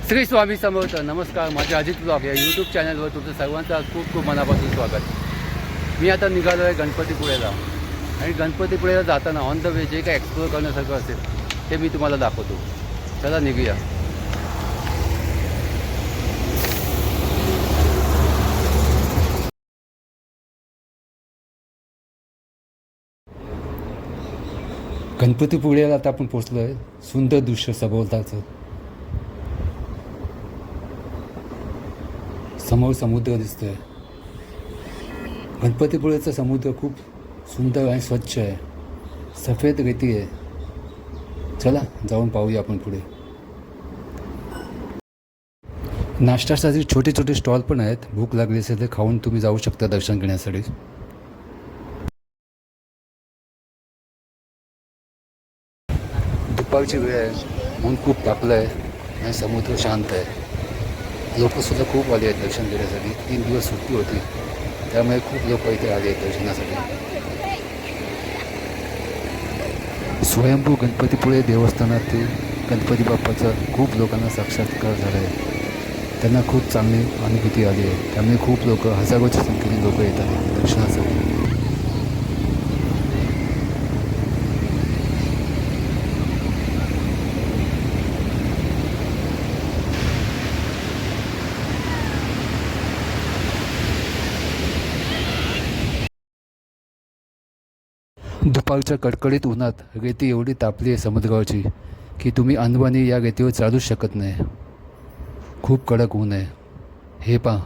श्री स्वामी समर्थ. नमस्कार. माझ्या अजित ब्लॉग या यूट्यूब चॅनलवर तुमचं सर्वांचं खूप खूप मनापासून स्वागत. मी आता निघालो आहे गणपतीपुळेला आणि गणपतीपुळेला जाताना ऑन द वे जे काही एक्सप्लोअर करण्यासारखं असेल ते मी तुम्हाला दाखवतो. चला निघूया. गणपतीपुळेला आता आपण पोचलो आहे. सुंदर दृश्य सभोवतालचं. समोर समुद्र दिसतोय. गणपतीपुळेचा समुद्र खूप सुंदर आणि स्वच्छ आहे. सफेद रेती आहे. चला जाऊन पाहूया आपण पुढे. नाश्त्यासाठी छोटे छोटे स्टॉल पण आहेत. भूक लागली असेल तर खाऊन तुम्ही जाऊ शकता दर्शन घेण्यासाठी. दुपारची वेळ आहे म्हणून खूप तापलं आहे आणि समुद्र शांत आहे. लोकंसुद्धा खूप आली आहेत दर्शन घेण्यासाठी. 3 दिवस सुट्टी होती त्यामुळे खूप लोक इथे आले आहेत दर्शनासाठी. स्वयंभू गणपतीपुळे देवस्थानातील गणपती बाप्पाचा खूप लोकांना साक्षात्कार झाला आहे. त्यांना खूप चांगली अनुभूती आली आहे. त्यामुळे खूप लोक, हजारोच्या संख्येने लोक येत आहेत दर्शनासाठी. दुपारच्या कडकडीत उन्हात रेती एवढी तापली आहे समुद्रावरची की तुम्ही अनवाणी या रेतीवर चालूच शकत नाही. खूप कडक ऊन आहे. हे पहा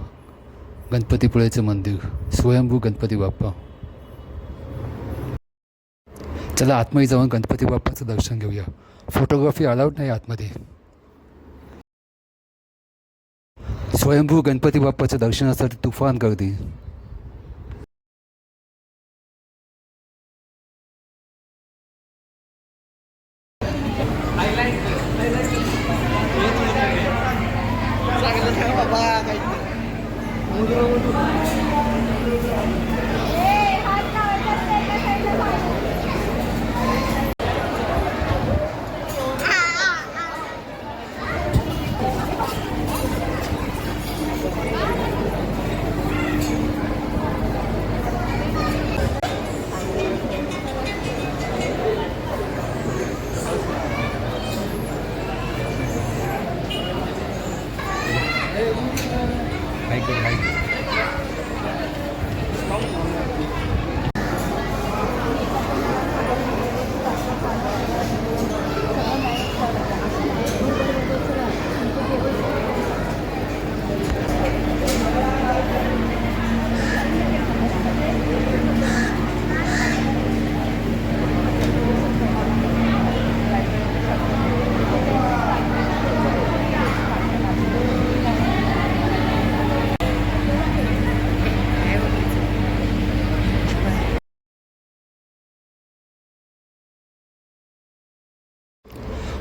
गणपतीपुळेचं मंदिर, स्वयंभू गणपती बाप्पा. चला आतमध्ये जाऊन गणपती बाप्पाचं दर्शन घेऊया. फोटोग्राफी अलाउड नाही आतमध्ये. स्वयंभू गणपती बाप्पाच्या दर्शनासाठी तुफान गर्दी.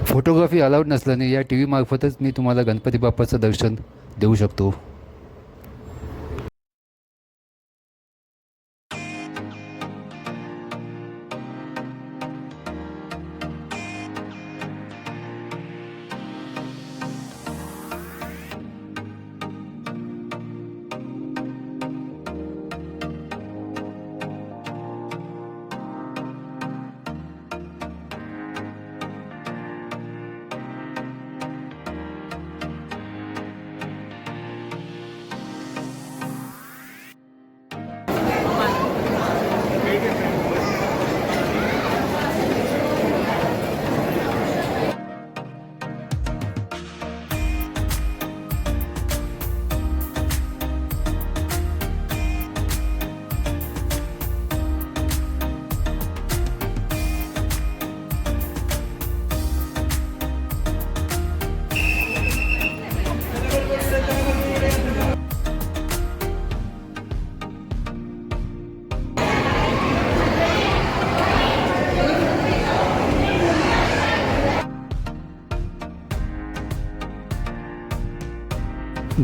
फोटोग्राफी अलाउड नसल्याने या TV मार्फतच मी तुम्हाला गणपती बाप्पाचं दर्शन देऊ शकतो.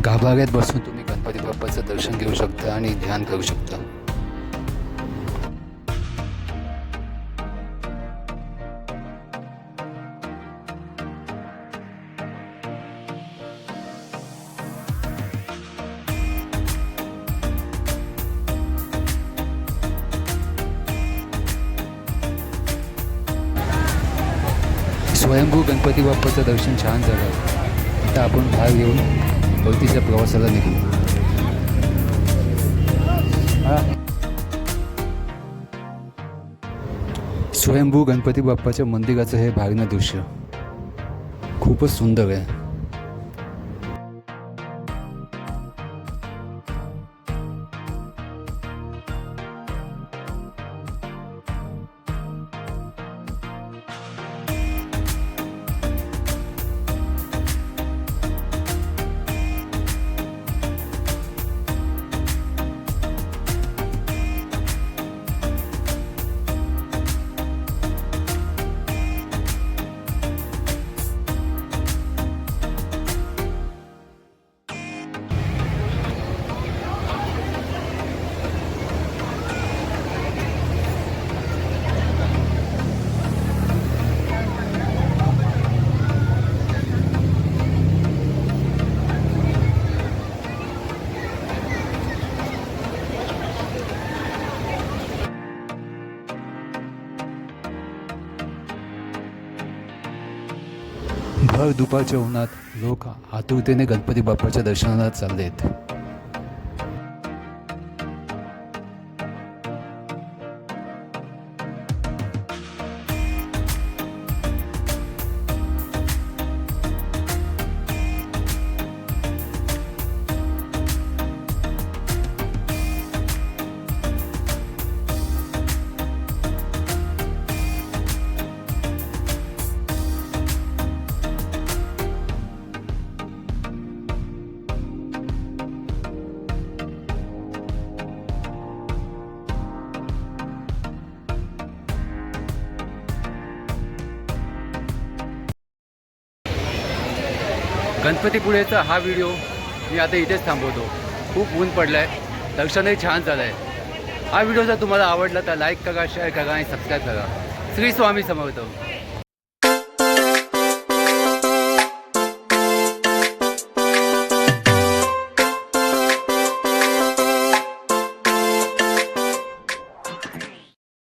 गाभाऱ्यात बसून तुम्ही गणपती बाप्पाचं दर्शन घेऊ शकता आणि ध्यान करू शकता. स्वयंभू गणपती बाप्पाचं दर्शन छान झालं. आता आपण बाहेर येऊन परतीच्या प्रवासाला निघू. स्वयंभू गणपती बाप्पाच्या मंदिराचं हे भारीनं दृश्य खूपच सुंदर आहे. भर दुपारच्या उन्हात लोक आतुरतेने गणपती बाप्पाच्या दर्शनाला चाललेत. गणपतीपुळेचा हा व्हिडिओ मी आता इथेच थांबवतो. खूप ऊन पडलं आहे, दर्शनही छान झालं आहे. हा व्हिडिओ जर तुम्हाला आवडला तर लाईक करा, शेअर करा आणि सबस्क्राईब करा. श्री स्वामी समर्थ.